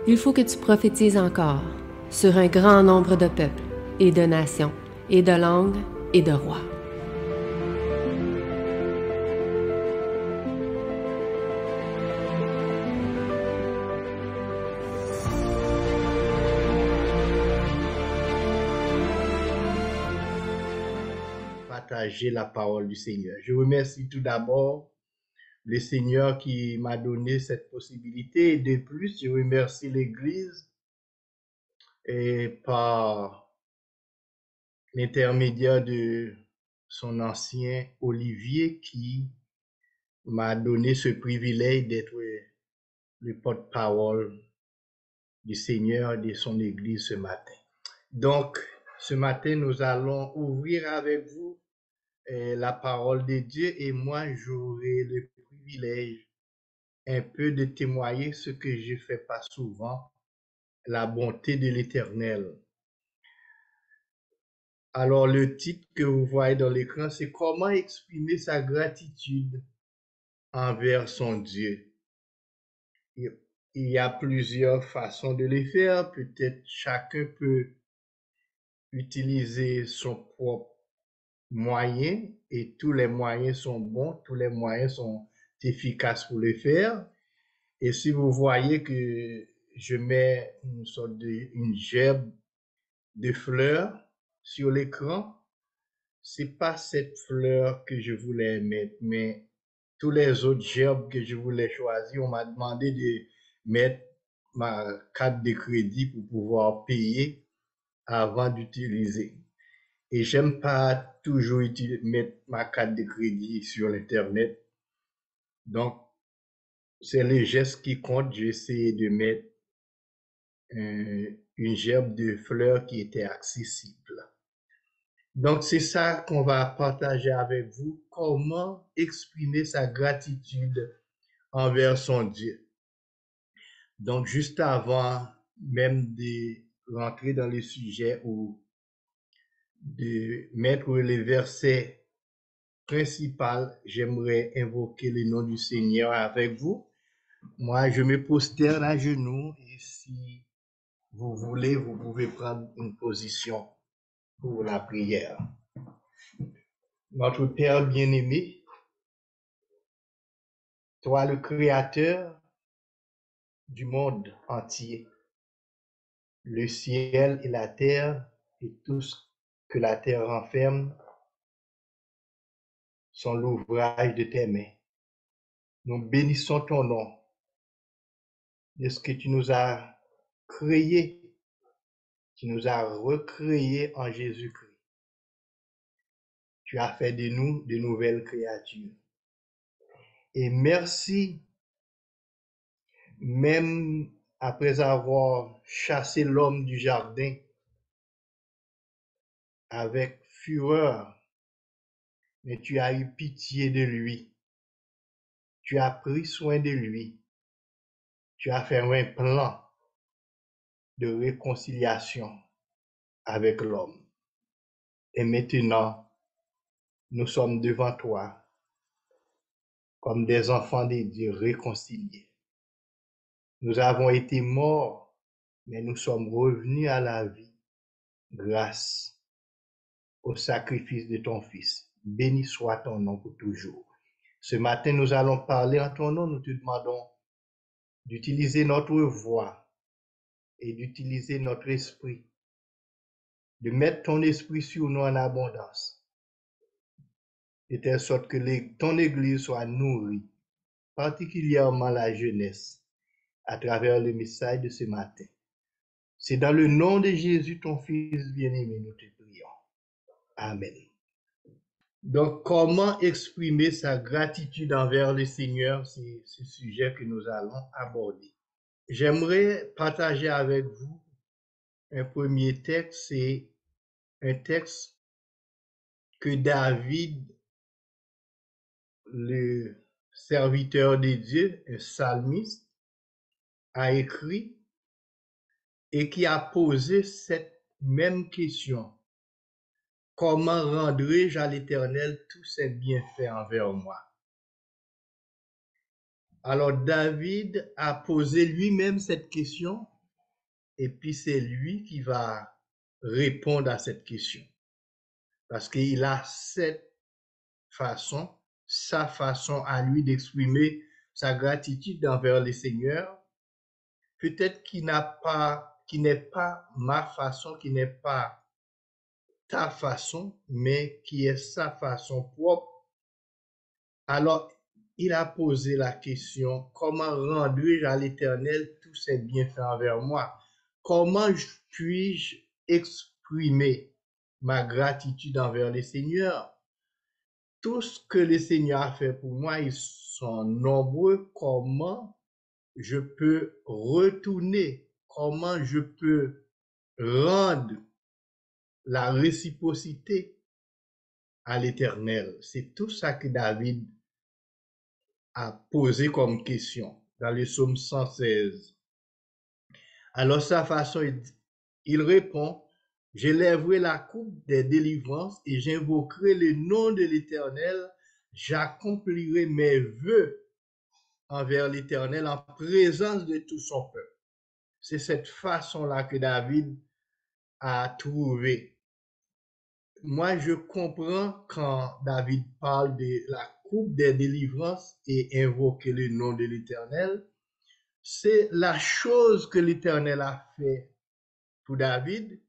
Il faut que tu prophétises encore sur un grand nombre de peuples et de nations et de langues et de rois. Partager la parole du Seigneur. Je remercie tout d'abord le Seigneur qui m'a donné cette possibilité. Et de plus, je remercie l'Église et par l'intermédiaire de son ancien Olivier qui m'a donné ce privilège d'être le porte-parole du Seigneur et de son Église ce matin. Donc, ce matin, nous allons ouvrir avec vous la parole de Dieu et moi, j'aurai le privilège un peu de témoigner ce que je ne fais pas souvent, la bonté de l'Éternel. Alors, le titre que vous voyez dans l'écran, c'est comment exprimer sa gratitude envers son Dieu. Il y a plusieurs façons de le faire. Peut-être chacun peut utiliser son propre moyen et tous les moyens sont bons, tous les moyens sont efficaces pour le faire. Et si vous voyez que je mets une gerbe de fleurs sur l'écran, c'est pas cette fleur que je voulais mettre, mais tous les autres gerbes que je voulais choisir, on m'a demandé de mettre ma carte de crédit pour pouvoir payer avant d'utiliser. Et j'aime pas toujours mettre ma carte de crédit sur l'Internet. Donc, c'est le geste qui compte. J'ai essayé de mettre une gerbe de fleurs qui était accessible. Donc, c'est ça qu'on va partager avec vous. Comment exprimer sa gratitude envers son Dieu. Donc, juste avant même de rentrer dans le sujet ou de mettre les versets principaux, j'aimerais invoquer le nom du Seigneur avec vous. Moi, je me prosterne à genoux et si vous voulez, vous pouvez prendre une position pour la prière. Notre Père bien-aimé, toi le Créateur du monde entier, le ciel et la terre et tout ce que la terre renferme sont l'ouvrage de tes mains. Nous bénissons ton nom de ce que tu nous as créé, tu nous as recréés en Jésus-Christ. Tu as fait de nous de nouvelles créatures. Et merci, même après avoir chassé l'homme du jardin avec fureur, mais tu as eu pitié de lui. Tu as pris soin de lui. Tu as fait un plan de réconciliation avec l'homme. Et maintenant, nous sommes devant toi comme des enfants de Dieu réconciliés. Nous avons été morts, mais nous sommes revenus à la vie grâce au sacrifice de ton Fils. Béni soit ton nom pour toujours. Ce matin, nous allons parler en ton nom. Nous te demandons d'utiliser notre voix et d'utiliser notre esprit, de mettre ton esprit sur nous en abondance, de telle sorte que ton Église soit nourrie, particulièrement la jeunesse, à travers le message de ce matin. C'est dans le nom de Jésus, ton Fils bien-aimé, nous te prions. Amen. Donc, comment exprimer sa gratitude envers le Seigneur, c'est ce sujet que nous allons aborder. J'aimerais partager avec vous un premier texte, c'est un texte que David, le serviteur de Dieu, un psalmiste, a écrit et qui a posé cette même question. Comment rendrai-je à l'Éternel tous ses bienfaits envers moi? Alors David a posé lui-même cette question et puis c'est lui qui va répondre à cette question. Parce qu'il a cette façon, sa façon à lui d'exprimer sa gratitude envers le Seigneur. Peut-être qu'il n'est pas ma façon, qui n'est pas ta façon, mais qui est sa façon propre. Alors, il a posé la question, comment rendrai-je à l'Éternel tous ses bienfaits envers moi? Comment puis-je exprimer ma gratitude envers le Seigneur? Tout ce que le Seigneur a fait pour moi, ils sont nombreux. Comment je peux retourner? Comment je peux rendre la réciprocité à l'Éternel? C'est tout ça que David a posé comme question dans le psaume 116. Alors, sa façon, il répond, j'élèverai la coupe des délivrances et j'invoquerai le nom de l'Éternel. J'accomplirai mes vœux envers l'Éternel en présence de tout son peuple. C'est cette façon-là que David a trouvé. Moi, je comprends quand David parle de la coupe des délivrances et invoquer le nom de l'Éternel. C'est la chose que l'Éternel a fait pour David.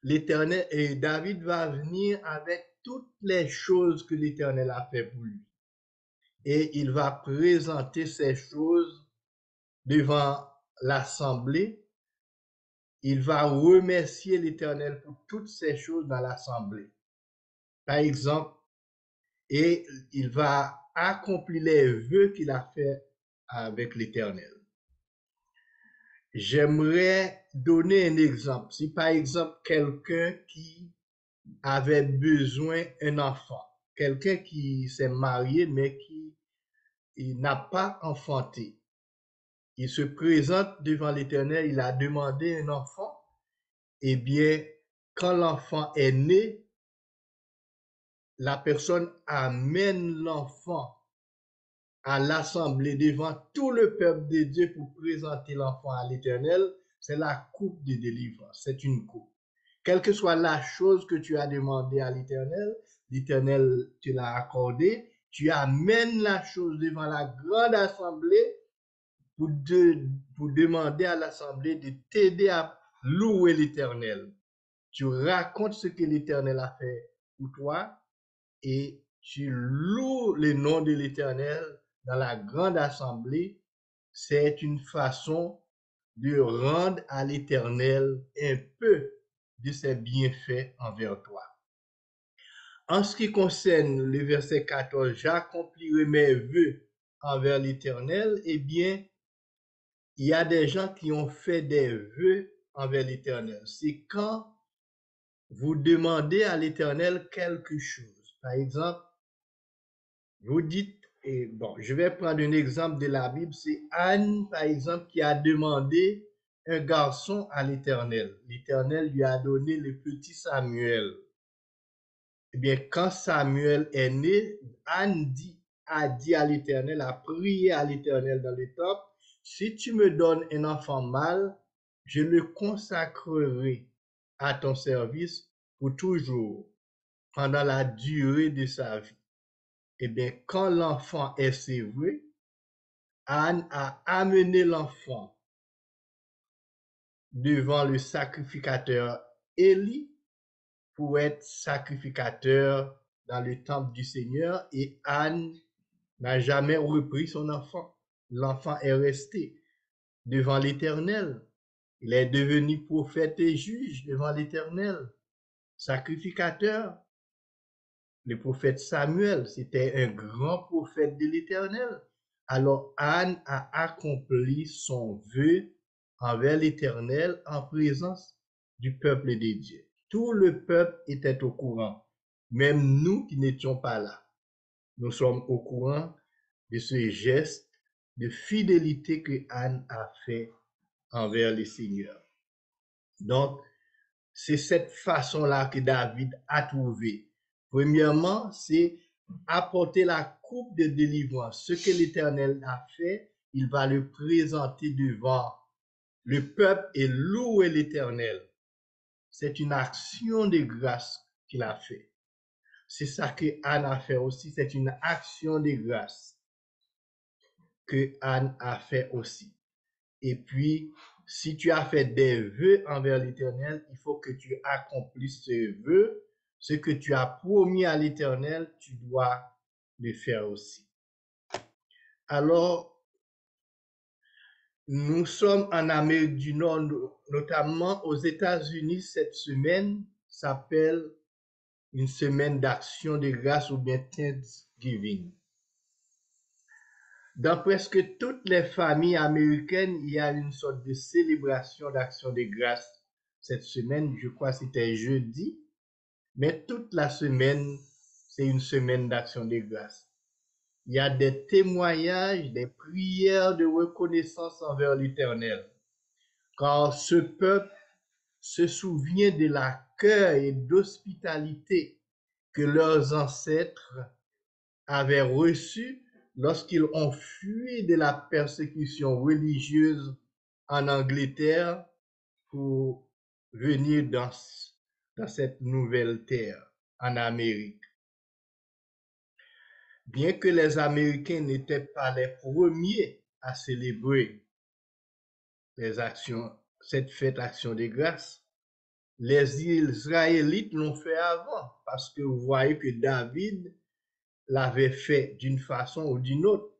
L'Éternel et David va venir avec toutes les choses que l'Éternel a fait pour lui. Et il va présenter ces choses devant l'assemblée. Il va remercier l'Éternel pour toutes ces choses dans l'assemblée. Par exemple, et il va accomplir les vœux qu'il a fait avec l'Éternel. J'aimerais donner un exemple. Si par exemple quelqu'un qui avait besoin d'un enfant, quelqu'un qui s'est marié mais qui n'a pas enfanté, il se présente devant l'Éternel, il a demandé un enfant, eh bien, quand l'enfant est né, la personne amène l'enfant à l'assemblée devant tout le peuple de Dieu pour présenter l'enfant à l'Éternel. C'est la coupe de délivrance, c'est une coupe. Quelle que soit la chose que tu as demandé à l'Éternel, l'Éternel te l'a accordé, tu amènes la chose devant la grande assemblée pour demander à l'assemblée de t'aider à louer l'Éternel. Tu racontes ce que l'Éternel a fait pour toi et tu loues le nom de l'Éternel dans la grande assemblée. C'est une façon de rendre à l'Éternel un peu de ses bienfaits envers toi. En ce qui concerne le verset 14, j'accomplirai mes vœux envers l'Éternel, eh bien, il y a des gens qui ont fait des vœux envers l'Éternel. C'est quand vous demandez à l'Éternel quelque chose. Par exemple, vous dites, et bon, je vais prendre un exemple de la Bible, c'est Anne, par exemple, qui a demandé un garçon à l'Éternel. L'Éternel lui a donné le petit Samuel. Eh bien, quand Samuel est né, Anne a dit à l'Éternel, a prié à l'Éternel dans le temple, si tu me donnes un enfant mâle, je le consacrerai à ton service pour toujours, pendant la durée de sa vie. Eh bien, quand l'enfant est sévré, Anne a amené l'enfant devant le sacrificateur Élie pour être sacrificateur dans le temple du Seigneur et Anne n'a jamais repris son enfant. L'enfant est resté devant l'Éternel. Il est devenu prophète et juge devant l'Éternel, sacrificateur. Le prophète Samuel, c'était un grand prophète de l'Éternel. Alors Anne a accompli son vœu envers l'Éternel en présence du peuple de Dieu. Tout le peuple était au courant, même nous qui n'étions pas là. Nous sommes au courant de ce geste de fidélité que Anne a fait envers le Seigneur. Donc, c'est cette façon-là que David a trouvé. Premièrement, c'est apporter la coupe de délivrance. Ce que l'Éternel a fait, il va le présenter devant le peuple ait loué l'Éternel. C'est une action de grâce qu'il a fait. C'est ça que Anne a fait aussi. C'est une action de grâce que Anne a fait aussi. Et puis, si tu as fait des vœux envers l'Éternel, il faut que tu accomplisses ce vœu. Ce que tu as promis à l'Éternel, tu dois le faire aussi. Alors, nous sommes en Amérique du Nord, notamment aux États-Unis. Cette semaine s'appelle une semaine d'action de grâce ou bien Thanksgiving. Dans presque toutes les familles américaines, il y a une sorte de célébration d'action de grâce. Cette semaine, je crois que c'était jeudi, mais toute la semaine, c'est une semaine d'action de grâce. Il y a des témoignages, des prières de reconnaissance envers l'Éternel, car ce peuple se souvient de l'accueil et d'hospitalité que leurs ancêtres avaient reçu lorsqu'ils ont fui de la persécution religieuse en Angleterre pour venir dans cette nouvelle terre, en Amérique. Bien que les Américains n'étaient pas les premiers à célébrer cette fête action de grâce, les Israélites l'ont fait avant, parce que vous voyez que David l'avait fait d'une façon ou d'une autre.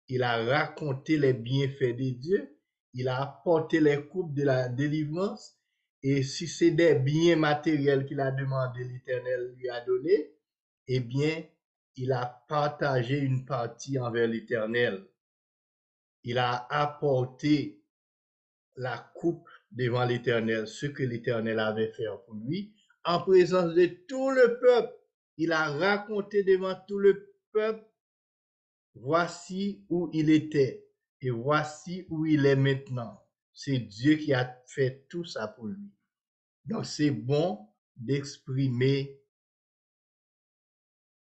Il a raconté les bienfaits de Dieu, il a apporté les coupes de la délivrance, et si c'est des biens matériels qu'il a demandé, l'Éternel lui a donné, eh bien, il a partagé une partie envers l'Éternel. Il a apporté la coupe devant l'Éternel, ce que l'Éternel avait fait pour lui, en présence de tout le peuple. Il a raconté devant tout le peuple, voici où il était et voici où il est maintenant. C'est Dieu qui a fait tout ça pour lui. Donc c'est bon d'exprimer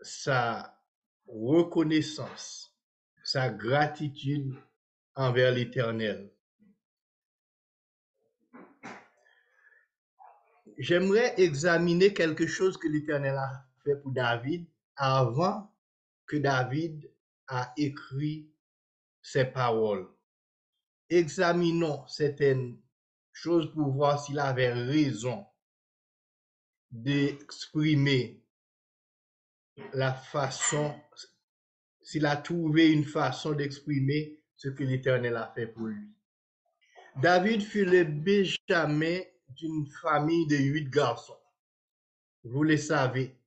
sa reconnaissance, sa gratitude envers l'Éternel. J'aimerais examiner quelque chose que l'Éternel a fait pour David avant que David a écrit ses paroles. Examinons certaines choses pour voir s'il avait raison d'exprimer la façon, s'il a trouvé une façon d'exprimer ce que l'Éternel a fait pour lui. David fut le Benjamin d'une famille de 8 garçons. Vous le savez.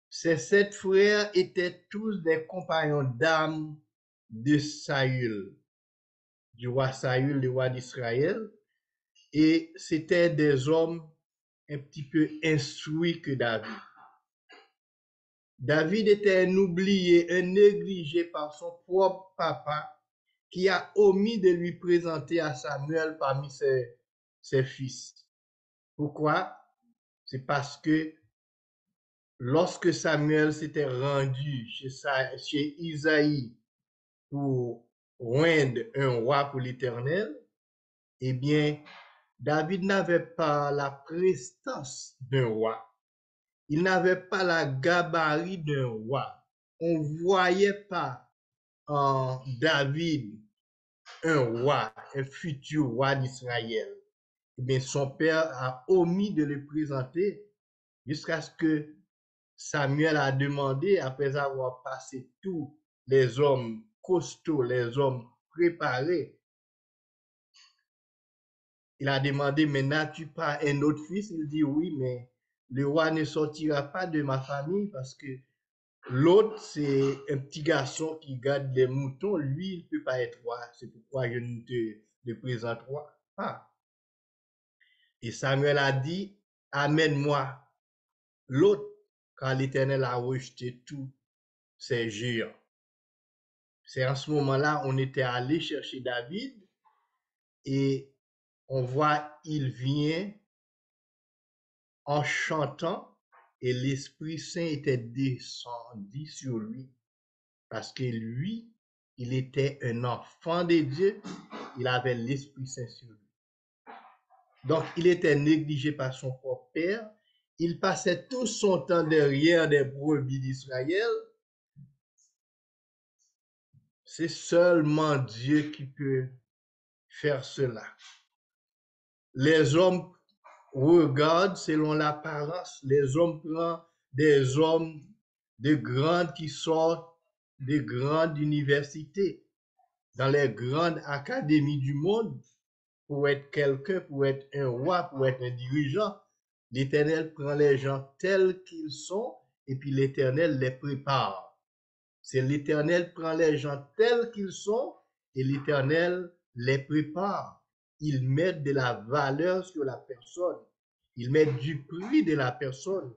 Ces 7 frères étaient tous des compagnons d'armes de Saül, du roi Saül, le roi d'Israël, et c'étaient des hommes un petit peu instruits que David. David était un oublié, un négligé par son propre papa, qui a omis de lui présenter à Samuel parmi ses fils. Pourquoi? C'est parce que lorsque Samuel s'était rendu chez Isaïe pour oindre un roi pour l'Éternel, eh bien, David n'avait pas la prestance d'un roi. Il n'avait pas la gabarit d'un roi. On ne voyait pas en David un roi, un futur roi d'Israël. Eh bien, son père a omis de le présenter jusqu'à ce que Samuel a demandé, après avoir passé tous les hommes costauds, les hommes préparés, il a demandé, mais n'as-tu pas un autre fils? Il dit oui, mais le roi ne sortira pas de ma famille parce que l'autre, c'est un petit garçon qui garde les moutons. Lui, il ne peut pas être roi. C'est pourquoi je ne te le présenterai pas. Et Samuel a dit, amène-moi l'autre, car l'Éternel a rejeté tous ses géants. C'est en ce moment-là, on était allé chercher David et on voit, il vient en chantant et l'Esprit Saint était descendu sur lui parce que lui, il était un enfant de Dieu, il avait l'Esprit Saint sur lui. Donc, il était négligé par son propre père. Il passait tout son temps derrière des brebis d'Israël. C'est seulement Dieu qui peut faire cela. Les hommes regardent selon l'apparence. Les hommes prennent des hommes de grandes qui sortent de grandes universités, dans les grandes académies du monde, pour être quelqu'un, pour être un roi, pour être un dirigeant. L'Éternel prend les gens tels qu'ils sont et puis l'Éternel les prépare. C'est l'Éternel prend les gens tels qu'ils sont et l'Éternel les prépare. Il met de la valeur sur la personne. Il met du prix de la personne.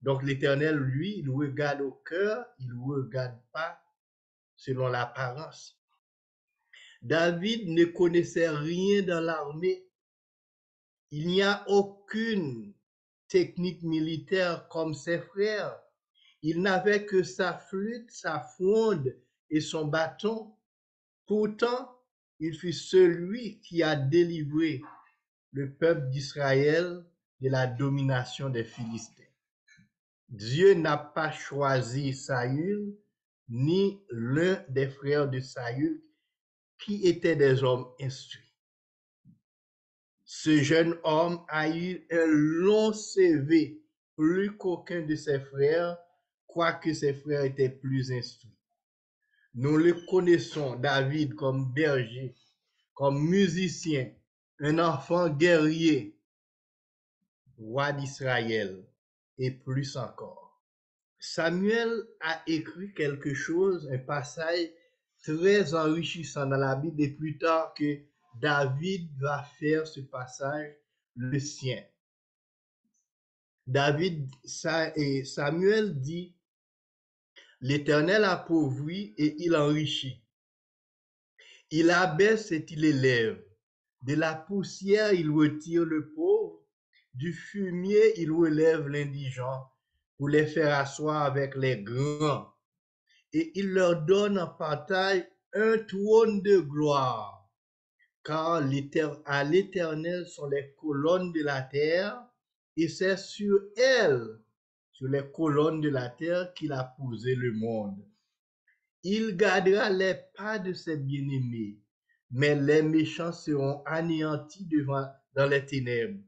Donc l'Éternel, lui, il regarde au cœur, il ne regarde pas selon l'apparence. David ne connaissait rien dans l'armée. Il n'y a aucune technique militaire comme ses frères. Il n'avait que sa flûte, sa fronde et son bâton. Pourtant, il fut celui qui a délivré le peuple d'Israël de la domination des Philistins. Dieu n'a pas choisi Saül ni l'un des frères de Saül qui étaient des hommes instruits. Ce jeune homme a eu un long CV, plus qu'aucun de ses frères, quoique ses frères étaient plus instruits. Nous le connaissons, David, comme berger, comme musicien, un enfant guerrier, roi d'Israël, et plus encore. Samuel a écrit quelque chose, un passage très enrichissant dans la Bible, et plus tard que David va faire ce passage le sien. Samuel dit, l'Éternel appauvrit et il enrichit. Il abaisse et il élève. De la poussière, il retire le pauvre. Du fumier, il relève l'indigent pour les faire asseoir avec les grands. Et il leur donne en partage un trône de gloire. Car à l'Éternel sont les colonnes de la terre, et c'est sur elles, sur les colonnes de la terre, qu'il a posé le monde. Il gardera les pas de ses bien-aimés, mais les méchants seront anéantis dans les ténèbres.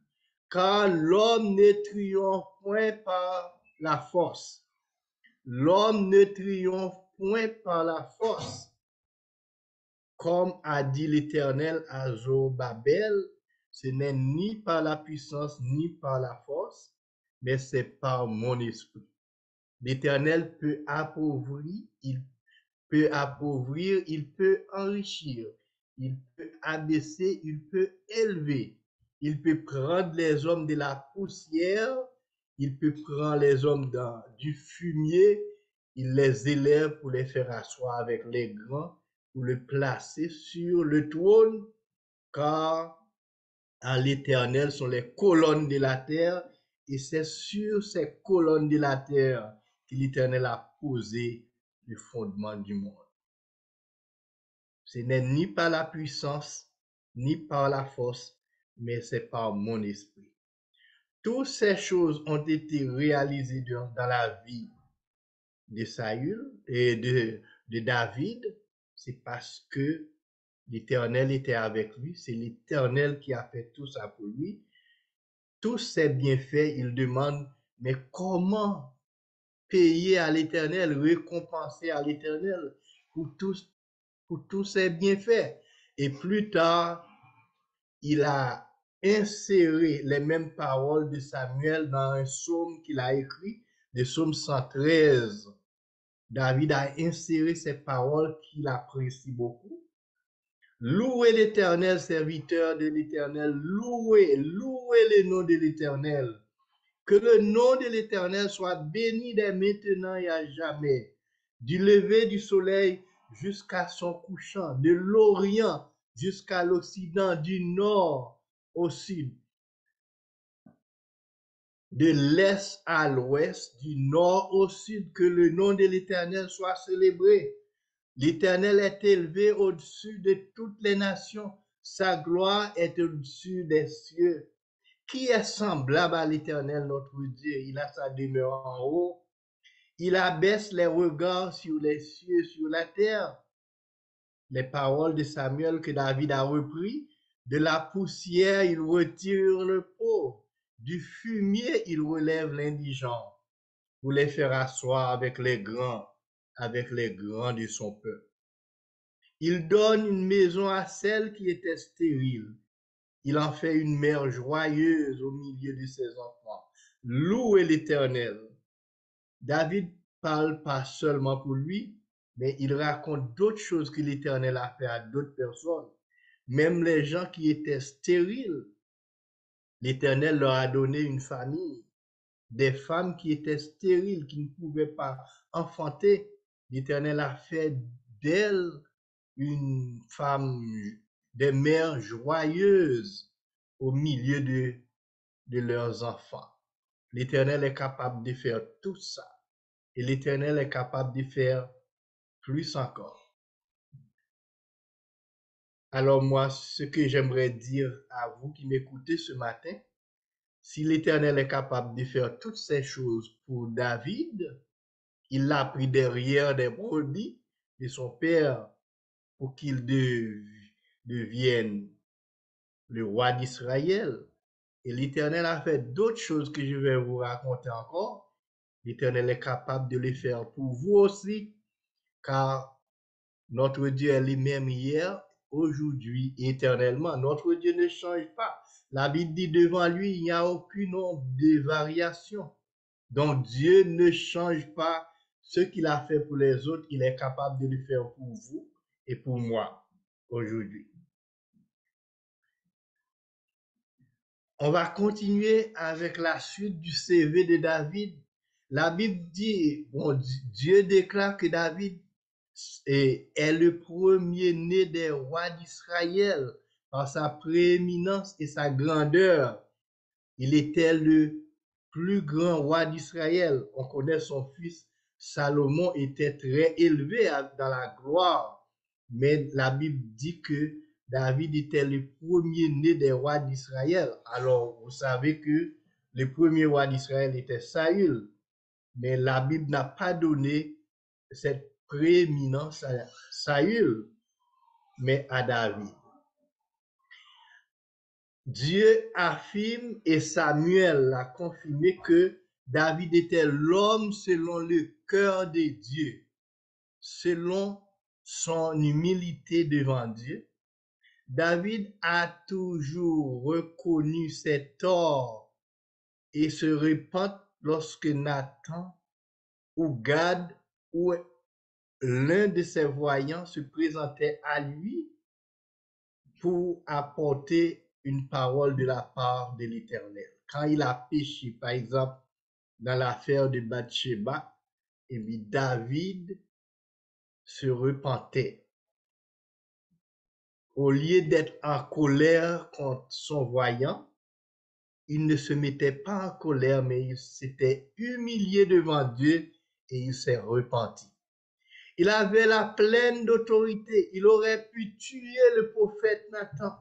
Car l'homme ne triomphe point par la force. L'homme ne triomphe point par la force. Comme a dit l'Éternel à Zorobabel, ce n'est ni par la puissance ni par la force, mais c'est par mon esprit. L'Éternel peut appauvrir, il peut enrichir, il peut abaisser, il peut élever, il peut prendre les hommes de la poussière, il peut prendre les hommes du fumier, il les élève pour les faire asseoir avec les grands, pour le placer sur le trône, car à l'Éternel sont les colonnes de la terre, et c'est sur ces colonnes de la terre que l'Éternel a posé le fondement du monde. Ce n'est ni par la puissance, ni par la force, mais c'est par mon esprit. Toutes ces choses ont été réalisées dans la vie de Saül et de David. C'est parce que l'Éternel était avec lui. C'est l'Éternel qui a fait tout ça pour lui. Tous ces bienfaits, il demande, mais comment payer à l'Éternel, récompenser à l'Éternel pour tous ces bienfaits? Et plus tard, il a inséré les mêmes paroles de Samuel dans un psaume qu'il a écrit, le psaume 113. David a inséré ces paroles qu'il apprécie beaucoup. Louez l'Éternel, serviteur de l'Éternel, louez le nom de l'Éternel. Que le nom de l'Éternel soit béni dès maintenant et à jamais, du lever du soleil jusqu'à son couchant, de l'Orient jusqu'à l'Occident, du nord au sud, de l'est à l'ouest, du nord au sud, que le nom de l'Éternel soit célébré. L'Éternel est élevé au-dessus de toutes les nations. Sa gloire est au-dessus des cieux. Qui est semblable à l'Éternel notre Dieu? Il a sa demeure en haut. Il abaisse les regards sur les cieux, sur la terre. Les paroles de Samuel que David a repris. De la poussière, il retire le pauvre. Du fumier, il relève l'indigent pour les faire asseoir avec les grands de son peuple. Il donne une maison à celle qui était stérile. Il en fait une mère joyeuse au milieu de ses enfants. Louez l'Éternel. David parle pas seulement pour lui, mais il raconte d'autres choses que l'Éternel a fait à d'autres personnes. Même les gens qui étaient stériles, l'Éternel leur a donné une famille. Des femmes qui étaient stériles, qui ne pouvaient pas enfanter, l'Éternel a fait d'elles une femme, des mères joyeuses au milieu de leurs enfants. L'Éternel est capable de faire tout ça. Et l'Éternel est capable de faire plus encore. Alors moi, ce que j'aimerais dire à vous qui m'écoutez ce matin, si l'Éternel est capable de faire toutes ces choses pour David, il l'a pris derrière des brebis de son père pour qu'il devienne le roi d'Israël. Et l'Éternel a fait d'autres choses que je vais vous raconter encore. L'Éternel est capable de les faire pour vous aussi, car notre Dieu est le même hier, aujourd'hui, éternellement. Notre Dieu ne change pas. La Bible dit devant lui, il n'y a aucune nombre de variation. Donc Dieu ne change pas ce qu'il a fait pour les autres, il est capable de le faire pour vous et pour moi aujourd'hui. On va continuer avec la suite du CV de David. La Bible dit, bon, Dieu déclare que David est le premier-né des rois d'Israël par sa prééminence et sa grandeur. Il était le plus grand roi d'Israël. On connaît son fils Salomon était très élevé dans la gloire. Mais la Bible dit que David était le premier-né des rois d'Israël. Alors, vous savez que le premier roi d'Israël était Saül. Mais la Bible n'a pas donné cette prééminence à Saül, mais à David. Dieu affirme et Samuel a confirmé que David était l'homme selon le cœur de Dieu, selon son humilité devant Dieu. David a toujours reconnu ses torts et se repent lorsque Nathan ou Gad ou l'un de ses voyants se présentait à lui pour apporter une parole de la part de l'Éternel. Quand il a péché, par exemple, dans l'affaire de Bathsheba, et bien David se repentait. Au lieu d'être en colère contre son voyant, il ne se mettait pas en colère, mais il s'était humilié devant Dieu et il s'est repenti. Il avait la pleine d'autorité. Il aurait pu tuer le prophète Nathan,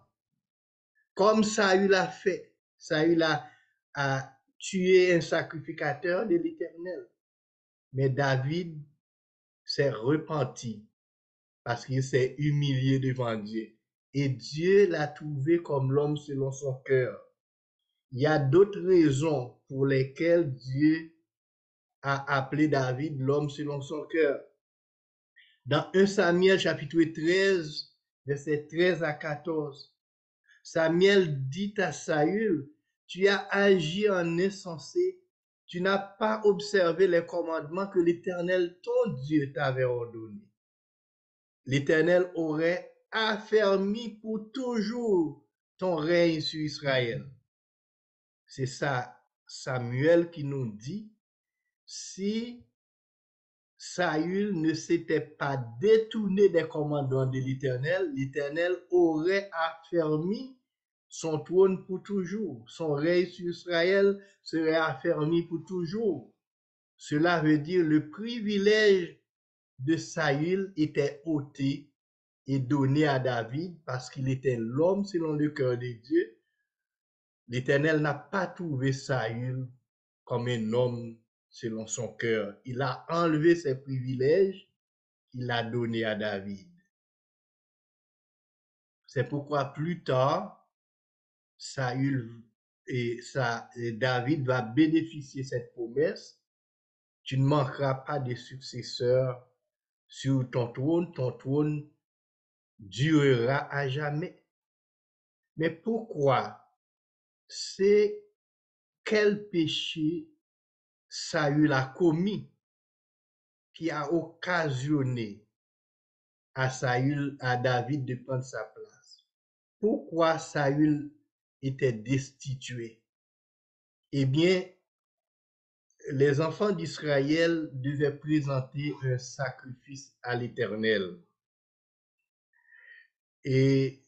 comme Saül a fait. Saül a tué un sacrificateur de l'Éternel. Mais David s'est repenti parce qu'il s'est humilié devant Dieu. Et Dieu l'a trouvé comme l'homme selon son cœur. Il y a d'autres raisons pour lesquelles Dieu a appelé David l'homme selon son cœur. Dans 1 Samuel chapitre 13, versets 13 à 14, Samuel dit à Saül, tu as agi en insensé, tu n'as pas observé les commandements que l'Éternel, ton Dieu, t'avait ordonnés. L'Éternel aurait affermi pour toujours ton règne sur Israël. C'est ça, Samuel qui nous dit, si Saül ne s'était pas détourné des commandements de l'Éternel, l'Éternel aurait affermi son trône pour toujours. Son règne sur Israël serait affermi pour toujours. Cela veut dire le privilège de Saül était ôté et donné à David parce qu'il était l'homme selon le cœur de Dieu, l'Éternel n'a pas trouvé Saül comme un homme selon son cœur. Il a enlevé ses privilèges, il l'a donné à David. C'est pourquoi plus tard, David va bénéficier de cette promesse. Tu ne manqueras pas de successeurs sur ton trône durera à jamais. Mais pourquoi? C'est quel péché Saül a commis qui a occasionné à David de prendre sa place? Pourquoi Saül était destitué? Eh bien, les enfants d'Israël devaient présenter un sacrifice à l'Éternel. Et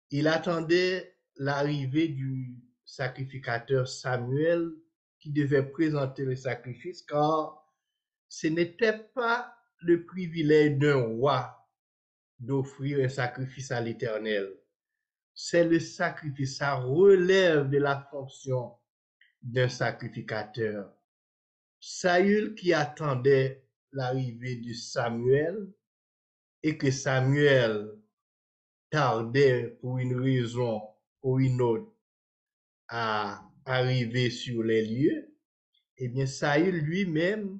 il attendait l'arrivée du sacrificateur Samuel qui devait présenter le sacrifice, car ce n'était pas le privilège d'un roi d'offrir un sacrifice à l'Éternel. C'est le sacrifice, ça relève de la fonction d'un sacrificateur. Saül qui attendait l'arrivée de Samuel et que Samuel tardait pour une raison ou une autre à arriver sur les lieux, eh bien Saül lui-même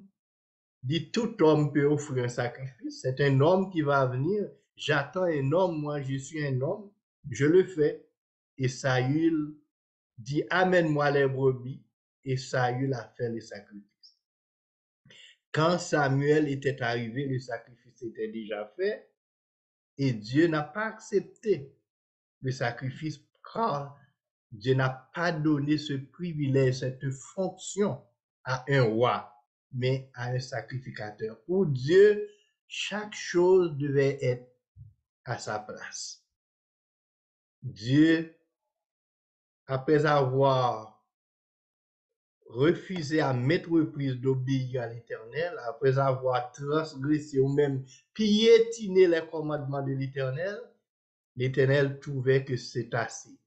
dit tout homme peut offrir un sacrifice. C'est un homme qui va venir. J'attends un homme, moi je suis un homme, je le fais. Et Saül dit amène-moi les brebis. Et Saül a fait le sacrifice. Quand Samuel était arrivé, le sacrifice était déjà fait. Et Dieu n'a pas accepté le sacrifice car Dieu n'a pas donné ce privilège, cette fonction à un roi, mais à un sacrificateur. Pour Dieu, chaque chose devait être à sa place. Dieu, après avoir refusé à maintes reprises d'obéir à l'Éternel, après avoir transgressé ou même piétiné les commandements de l'Éternel, l'Éternel trouvait que c'est assez.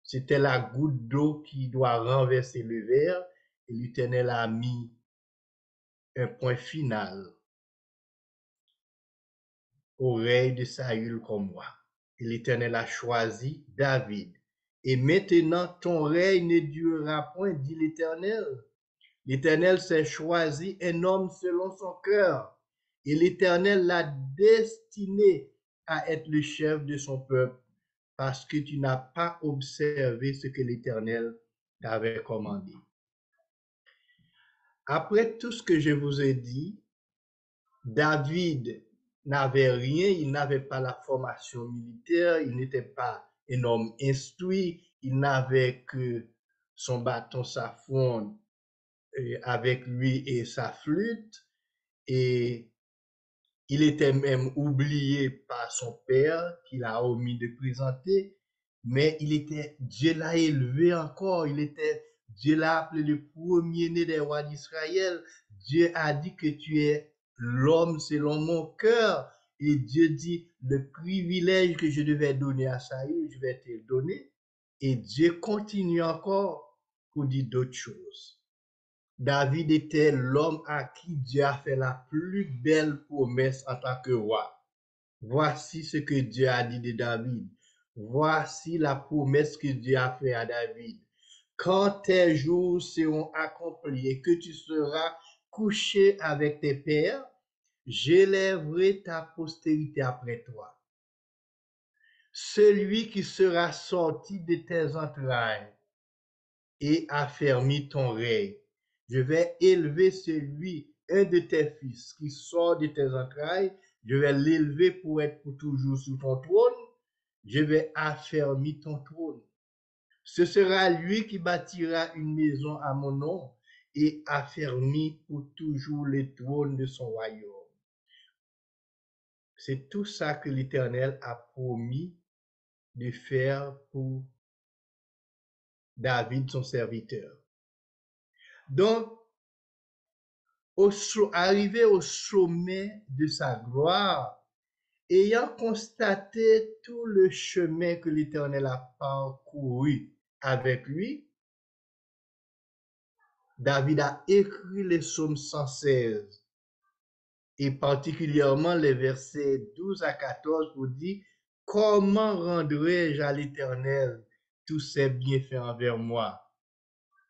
C'était la goutte d'eau qui doit renverser le verre et l'Éternel a mis un point final au règne de Saül comme roi. Et l'Éternel a choisi David. Et maintenant, ton règne ne durera point, dit l'Éternel. L'Éternel s'est choisi un homme selon son cœur. Et l'Éternel l'a destiné à être le chef de son peuple parce que tu n'as pas observé ce que l'Éternel t'avait commandé. Après tout ce que je vous ai dit, David n'avait rien, il n'avait pas la formation militaire, il n'était pas un homme instruit, il n'avait que son bâton, sa fronde avec lui et sa flûte, et il était même oublié par son père qu'il a omis de présenter, mais Dieu l'a élevé encore, Dieu l'a appelé le premier-né des rois d'Israël. Dieu a dit que tu es l'homme selon mon cœur. Et Dieu dit, le privilège que je devais donner à Saül, je vais te le donner. Et Dieu continue encore pour dire d'autres choses. David était l'homme à qui Dieu a fait la plus belle promesse en tant que roi. Voici ce que Dieu a dit de David. Voici la promesse que Dieu a faite à David. Quand tes jours seront accomplis et que tu seras couché avec tes pères, j'élèverai ta postérité après toi. Celui qui sera sorti de tes entrailles et affermi ton règne. Je vais élever un de tes fils qui sort de tes entrailles, je vais l'élever pour être pour toujours sur ton trône, je vais affermir ton trône. Ce sera lui qui bâtira une maison à mon nom et affermit pour toujours le trône de son royaume. C'est tout ça que l'Éternel a promis de faire pour David, son serviteur. Donc, arrivé au sommet de sa gloire, Ayant constaté tout le chemin que l'Éternel a parcouru avec lui, David a écrit les psaumes 116 et particulièrement les versets 12 à 14 pour dire comment rendrai-je à l'Éternel tous ses bienfaits envers moi?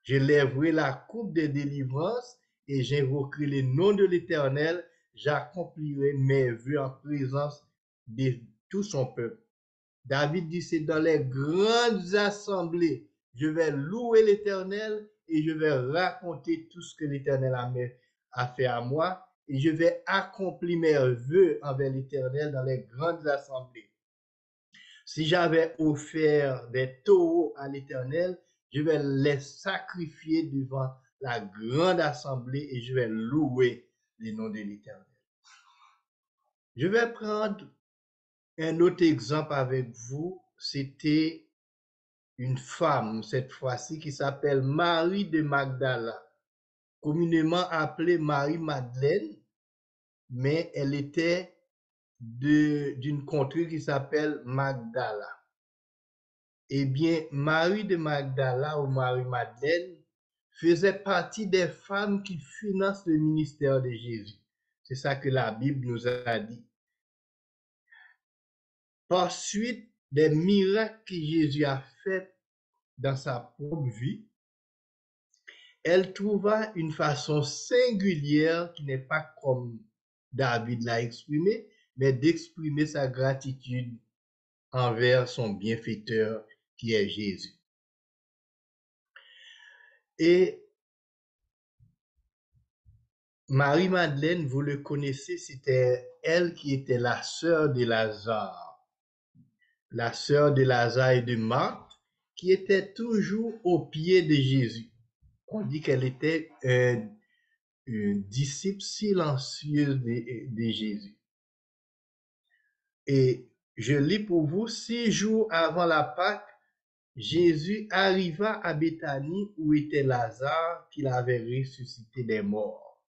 Je lèverai la coupe de délivrance et j'invoquerai le nom de l'Éternel. J'accomplirai mes vœux en présence de tout son peuple. David dit, c'est dans les grandes assemblées, je vais louer l'Éternel et je vais raconter tout ce que l'Éternel a fait à moi et je vais accomplir mes vœux envers l'Éternel dans les grandes assemblées. Si j'avais offert des taureaux à l'Éternel, je vais les sacrifier devant la grande assemblée et je vais louer le nom de l'Éternel. Je vais prendre un autre exemple avec vous. C'était une femme, cette fois-ci, qui s'appelle Marie de Magdala, communément appelée Marie-Madeleine, mais elle était d'une contrée qui s'appelle Magdala. Eh bien, Marie de Magdala ou Marie-Madeleine faisait partie des femmes qui financent le ministère de Jésus. C'est ça que la Bible nous a dit. Par suite des miracles que Jésus a fait dans sa propre vie, elle trouva une façon singulière qui n'est pas comme David l'a exprimé, mais d'exprimer sa gratitude envers son bienfaiteur qui est Jésus. Et Marie-Madeleine, vous le connaissez, c'était elle qui était la sœur de Lazare. La sœur de Lazare et de Marthe, qui était toujours au pied de Jésus. On dit qu'elle était une disciple silencieuse de Jésus. Et je lis pour vous, 6 jours avant la Pâque, Jésus arriva à Béthanie où était Lazare qu'il avait ressuscité des morts.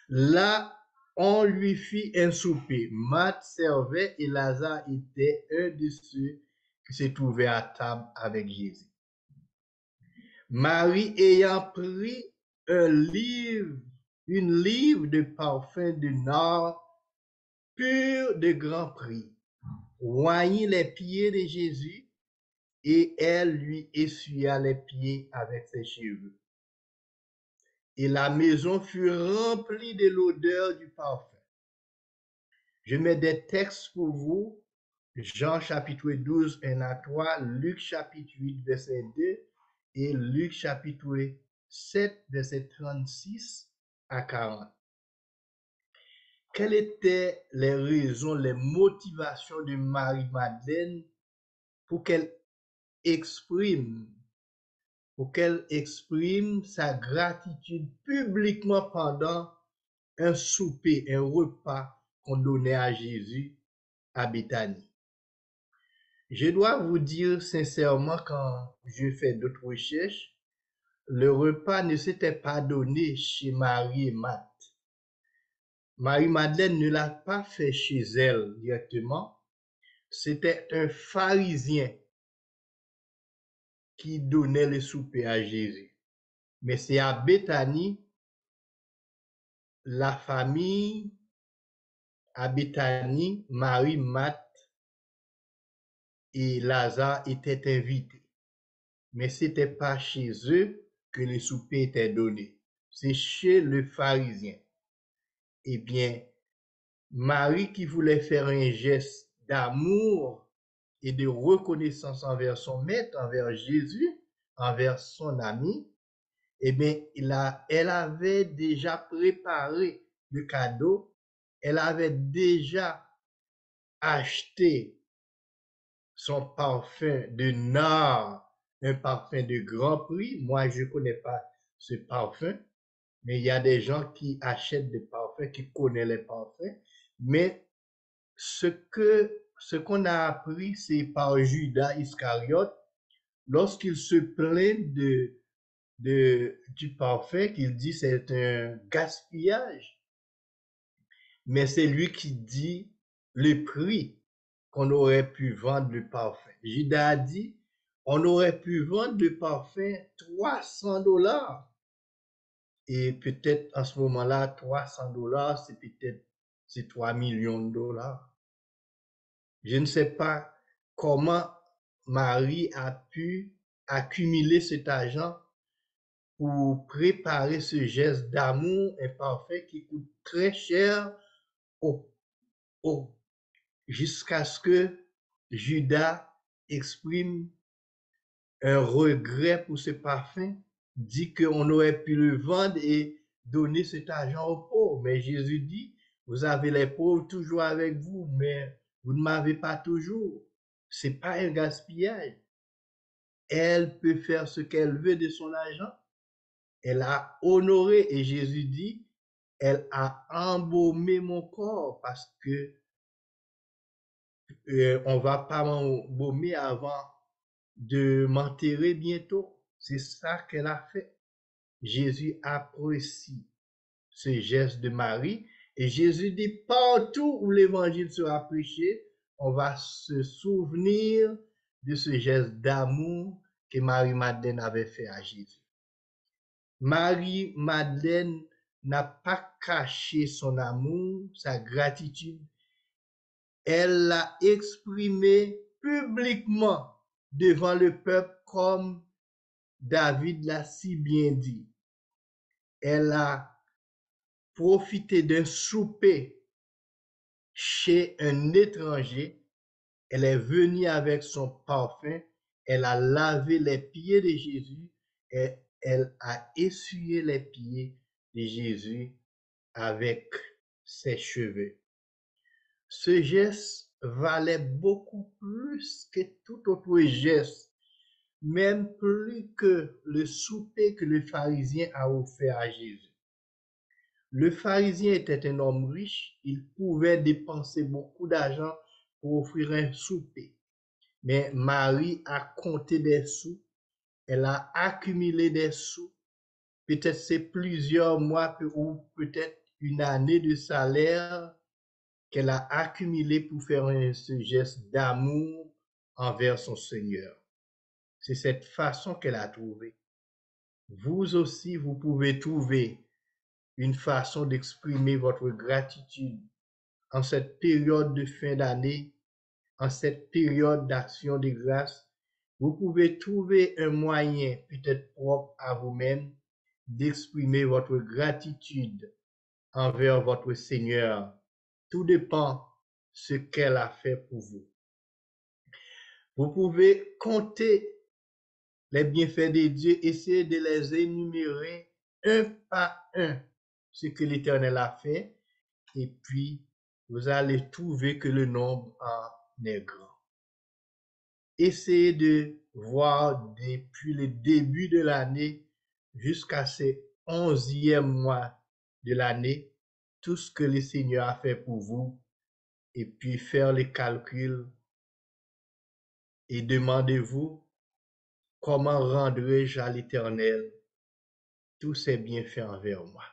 Là, on lui fit un souper. Marthe servait et Lazare était un de ceux qui se trouvaient à table avec Jésus. Marie ayant pris une livre de parfum de nard pur de grand prix, oignit les pieds de Jésus et elle lui essuya les pieds avec ses cheveux. Et la maison fut remplie de l'odeur du parfum. Je mets des textes pour vous. Jean chapitre 12, 1 à 3, Luc chapitre 8, verset 2 et Luc chapitre 7, verset 36 à 40. Quelles étaient les raisons, les motivations de Marie-Madeleine pour qu'elle exprime sa gratitude publiquement pendant un souper, un repas qu'on donnait à Jésus à Béthanie? Je dois vous dire sincèrement, quand je fais d'autres recherches, le repas ne s'était pas donné chez Marie et Marthe. Marie-Madeleine ne l'a pas fait chez elle directement. C'était un pharisien qui donnait le souper à Jésus. Mais c'est à Béthanie, la famille, à Béthanie, Marie, Marthe et Lazare étaient invités. Mais ce n'était pas chez eux que le souper était donné. C'est chez le pharisien. Eh bien, Marie qui voulait faire un geste d'amour et de reconnaissance envers son maître, envers Jésus, envers son ami, eh bien, elle avait déjà préparé le cadeau, elle avait déjà acheté son parfum de nard, un parfum de grand prix. Moi, je ne connais pas ce parfum, mais il y a des gens qui achètent des parfums, qui connaissent les parfums. Mais ce qu'on a appris, c'est par Judas Iscariote, lorsqu'il se plaint du parfum, qu'il dit c'est un gaspillage. Mais c'est lui qui dit le prix qu'on aurait pu vendre le parfum. Judas a dit, on aurait pu vendre le parfum $300. Et peut-être en ce moment-là, $300, c'est peut-être 3 millions de dollars. Je ne sais pas comment Marie a pu accumuler cet argent pour préparer ce geste d'amour imparfait qui coûte très cher au, jusqu'à ce que Judas exprime un regret pour ce parfum, dit qu'on aurait pu le vendre et donner cet argent aux pauvres. Mais Jésus dit, vous avez les pauvres toujours avec vous, mais vous ne m'avez pas toujours. C'est pas un gaspillage. Elle peut faire ce qu'elle veut de son argent. Elle a honoré, et Jésus dit, elle a embaumé mon corps parce que on va pas m'embaumer avant de m'enterrer bientôt. C'est ça qu'elle a fait. Jésus apprécie ce geste de Marie et Jésus dit partout où l'évangile sera prêché, on va se souvenir de ce geste d'amour que Marie-Madeleine avait fait à Jésus. Marie-Madeleine n'a pas caché son amour, sa gratitude. Elle l'a exprimé publiquement devant le peuple comme David l'a si bien dit. Elle a profité d'un souper chez un étranger. Elle est venue avec son parfum. Elle a lavé les pieds de Jésus et elle a essuyé les pieds de Jésus avec ses cheveux. Ce geste valait beaucoup plus que tout autre geste, même plus que le souper que le pharisien a offert à Jésus. Le pharisien était un homme riche, il pouvait dépenser beaucoup d'argent pour offrir un souper. Mais Marie a compté des sous, elle a accumulé des sous, peut-être c'est plusieurs mois ou peut-être une année de salaire qu'elle a accumulé pour faire ce geste d'amour envers son Seigneur. C'est cette façon qu'elle a trouvé. Vous aussi, vous pouvez trouver une façon d'exprimer votre gratitude en cette période de fin d'année, en cette période d'action de grâce. Vous pouvez trouver un moyen, peut-être propre à vous-même, d'exprimer votre gratitude envers votre Seigneur. Tout dépend ce qu'elle a fait pour vous. Vous pouvez compter les bienfaits de Dieu, essayer de les énumérer un par un, ce que l'Éternel a fait, et puis vous allez trouver que le nombre en est grand. Essayez de voir depuis le début de l'année jusqu'à ce 11e mois de l'année, tout ce que le Seigneur a fait pour vous, et puis faire les calculs et demandez-vous comment rendrai-je à l'Éternel tous ses bienfaits envers moi.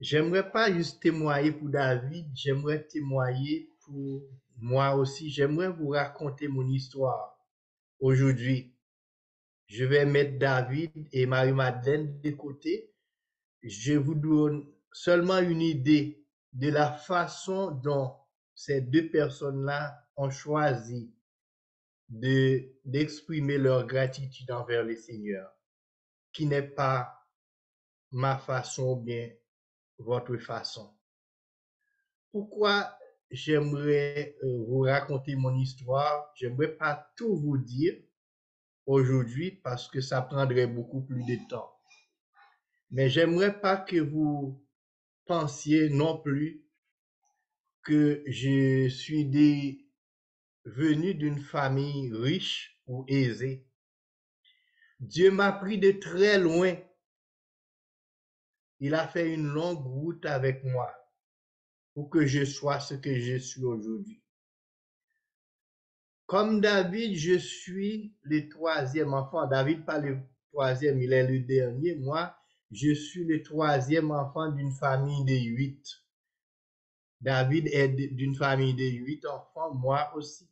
J'aimerais pas juste témoigner pour David, j'aimerais témoigner pour moi aussi. J'aimerais vous raconter mon histoire aujourd'hui. Je vais mettre David et Marie-Madeleine de côté. Je vous donne seulement une idée de la façon dont ces deux personnes-là ont choisi d'exprimer leur gratitude envers le Seigneur, qui n'est pas ma façon ou bien votre façon. Pourquoi j'aimerais vous raconter mon histoire? J'aimerais pas tout vous dire aujourd'hui parce que ça prendrait beaucoup plus de temps. Mais j'aimerais pas que vous pensiez non plus que je suis venu d'une famille riche ou aisée. Dieu m'a pris de très loin. Il a fait une longue route avec moi pour que je sois ce que je suis aujourd'hui. Comme David, je suis le troisième enfant. David, pas le troisième, il est le dernier. Moi, je suis le troisième enfant d'une famille de 8. David est d'une famille de 8 enfants, moi aussi.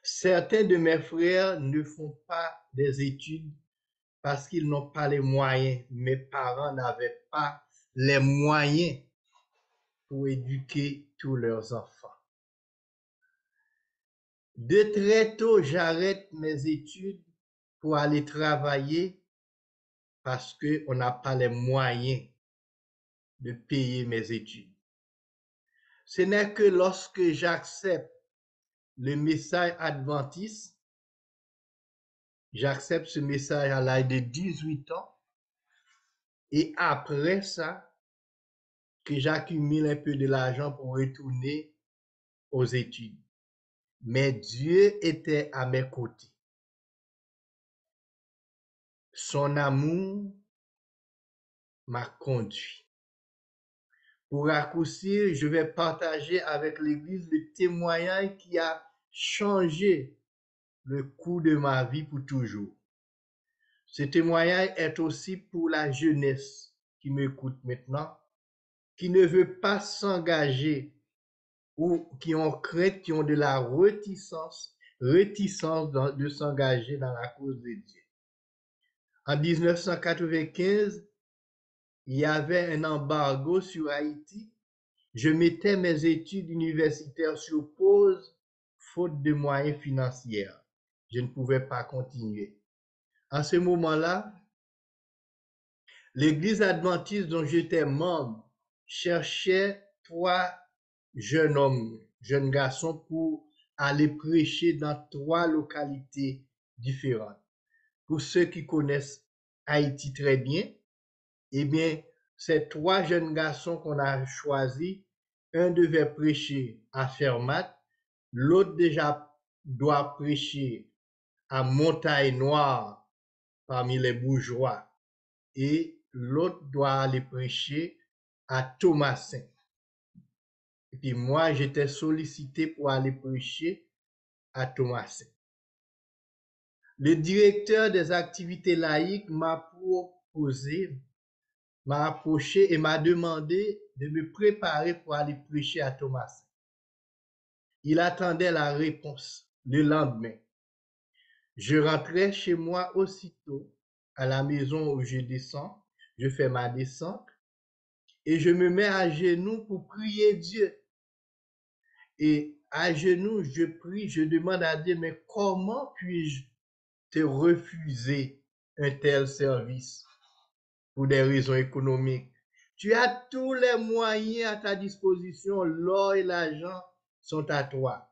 Certains de mes frères ne font pas des études parce qu'ils n'ont pas les moyens. Mes parents n'avaient pas les moyens pour éduquer tous leurs enfants. De très tôt, j'arrête mes études pour aller travailler parce qu'on n'a pas les moyens de payer mes études. Ce n'est que lorsque j'accepte le message adventiste, j'accepte ce message à l'âge de 18 ans, et après ça, que j'accumule un peu de l'argent pour retourner aux études. Mais Dieu était à mes côtés. Son amour m'a conduit. Pour raccourcir, je vais partager avec l'Église le témoignage qui a changé le cours de ma vie pour toujours. Ce témoignage est aussi pour la jeunesse qui m'écoute maintenant, qui ne veut pas s'engager ou qui ont crainte, qui ont de la réticence de s'engager dans la cause de Dieu. En 1995, il y avait un embargo sur Haïti. Je mettais mes études universitaires sur pause, faute de moyens financiers. Je ne pouvais pas continuer. En ce moment-là, l'Église adventiste dont j'étais membre cherchait 3 jeunes hommes, jeunes garçons pour aller prêcher dans 3 localités différentes. Pour ceux qui connaissent Haïti très bien, eh bien, ces 3 jeunes garçons qu'on a choisis, un devait prêcher à Fermat, l'autre déjà doit prêcher à Montagne-Noire parmi les bourgeois et l'autre doit aller prêcher à Thomasin. Et puis moi, j'étais sollicité pour aller prêcher à Thomasin. Le directeur des activités laïques m'a approché et m'a demandé de me préparer pour aller prêcher à Thomasin. Il attendait la réponse le lendemain. Je rentrais chez moi aussitôt à la maison où je descends, je fais ma descente et je me mets à genoux pour prier Dieu. Et à genoux, je prie, je demande à Dieu, mais comment puis-je te refuser un tel service pour des raisons économiques? Tu as tous les moyens à ta disposition, l'or et l'argent sont à toi.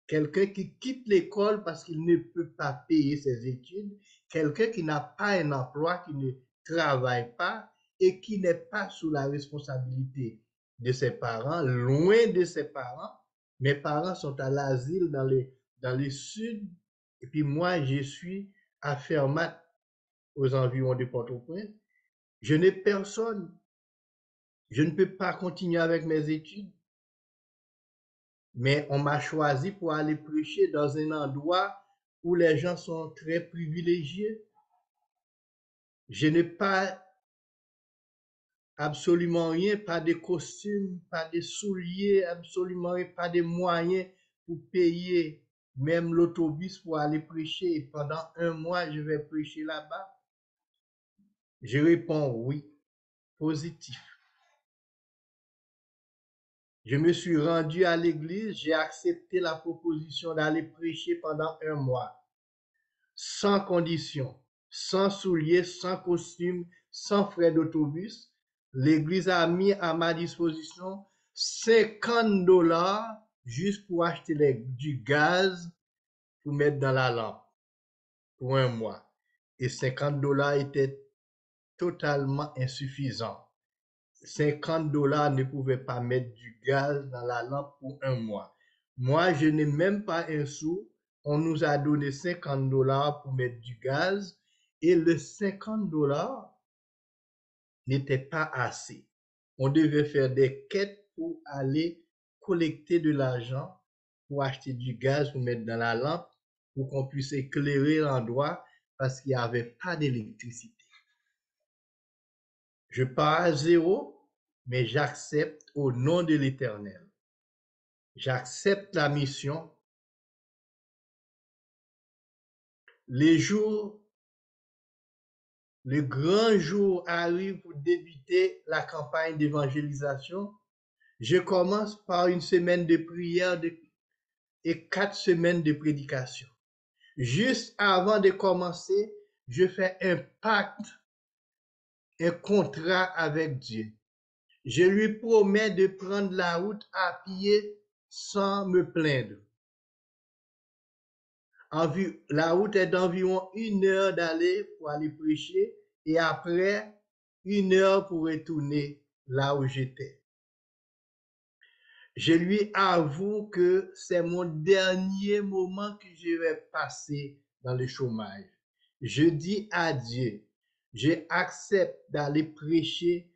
Quelqu'un qui quitte l'école parce qu'il ne peut pas payer ses études, quelqu'un qui n'a pas un emploi, qui ne travaille pas et qui n'est pas sous la responsabilité de ses parents, loin de ses parents. Mes parents sont à l'asile dans le sud et puis moi je suis à Fermat aux environs de Port-au-Prince. Je n'ai personne. Je ne peux pas continuer avec mes études. Mais on m'a choisi pour aller prêcher dans un endroit où les gens sont très privilégiés. Je n'ai pas absolument rien, pas de costume, pas de souliers, absolument rien, pas de moyens pour payer même l'autobus pour aller prêcher. Et pendant 1 mois, je vais prêcher là-bas. Je réponds oui, positif. Je me suis rendu à l'église, j'ai accepté la proposition d'aller prêcher pendant 1 mois. Sans condition, sans souliers, sans costume, sans frais d'autobus. L'église a mis à ma disposition $50 juste pour acheter du gaz pour mettre dans la lampe pour 1 mois. Et $50 étaient totalement insuffisants. $50 ne pouvaient pas mettre du gaz dans la lampe pour 1 mois. Moi, je n'ai même pas un sou. On nous a donné $50 pour mettre du gaz et le $50 n'était pas assez. On devait faire des quêtes pour aller collecter de l'argent pour acheter du gaz pour mettre dans la lampe pour qu'on puisse éclairer l'endroit parce qu'il n'y avait pas d'électricité. Je pars à zéro mais j'accepte au nom de l'Éternel. J'accepte la mission. Les jours, le grand jour arrive pour débuter la campagne d'évangélisation. Je commence par une semaine de prière et 4 semaines de prédication. Juste avant de commencer, je fais un pacte, un contrat avec Dieu. Je lui promets de prendre la route à pied sans me plaindre. La route est d'environ 1 heure d'aller pour aller prêcher et après 1 heure pour retourner là où j'étais. Je lui avoue que c'est mon dernier moment que je vais passer dans le chômage. Je dis à Dieu, j'accepte d'aller prêcher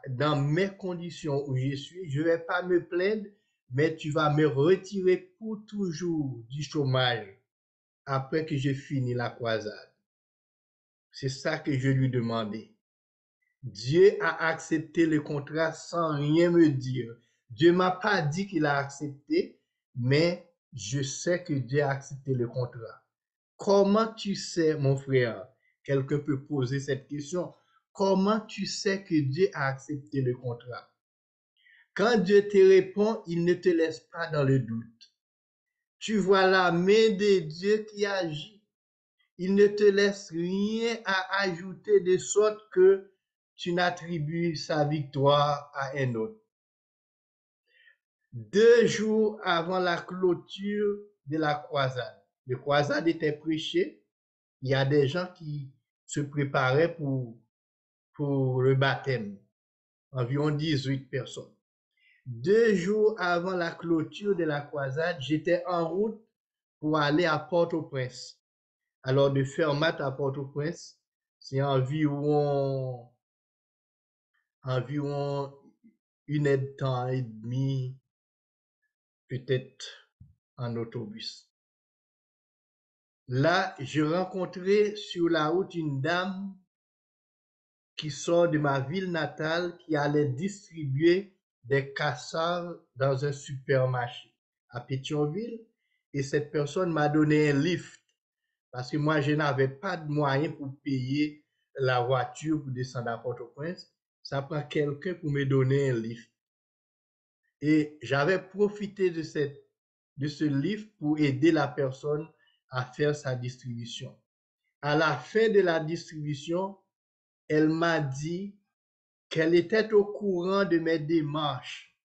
dans mes conditions où je suis. Je ne vais pas me plaindre, mais tu vas me retirer pour toujours du chômage après que j'ai fini la croisade. C'est ça que je lui demandais. Dieu a accepté le contrat sans rien me dire. Dieu m'a pas dit qu'il a accepté, mais je sais que Dieu a accepté le contrat. Comment tu sais, mon frère? Quelqu'un peut poser cette question. Comment tu sais que Dieu a accepté le contrat? Quand Dieu te répond, il ne te laisse pas dans le doute. Tu vois la main de Dieu qui agit. Il ne te laisse rien à ajouter de sorte que tu n'attribues sa victoire à un autre. 2 jours avant la clôture de la croisade, la croisade était prêchée. Il y a des gens qui se préparaient pour le baptême, environ 18 personnes. 2 jours avant la clôture de la croisade, j'étais en route pour aller à Port-au-Prince. Alors, de Fermat à Port-au-Prince, c'est environ 1 heure de temps et demi, peut-être en autobus. Là, j'ai rencontré sur la route une dame qui sort de ma ville natale qui allait distribuer des cassaves dans un supermarché à Pétionville. Et cette personne m'a donné un lift parce que moi, je n'avais pas de moyens pour payer la voiture pour descendre à Port-au-Prince. Ça prend quelqu'un pour me donner un lift. Et j'avais profité de ce lift pour aider la personne à faire sa distribution. À la fin de la distribution, elle m'a dit qu'elle était au courant de mes démarches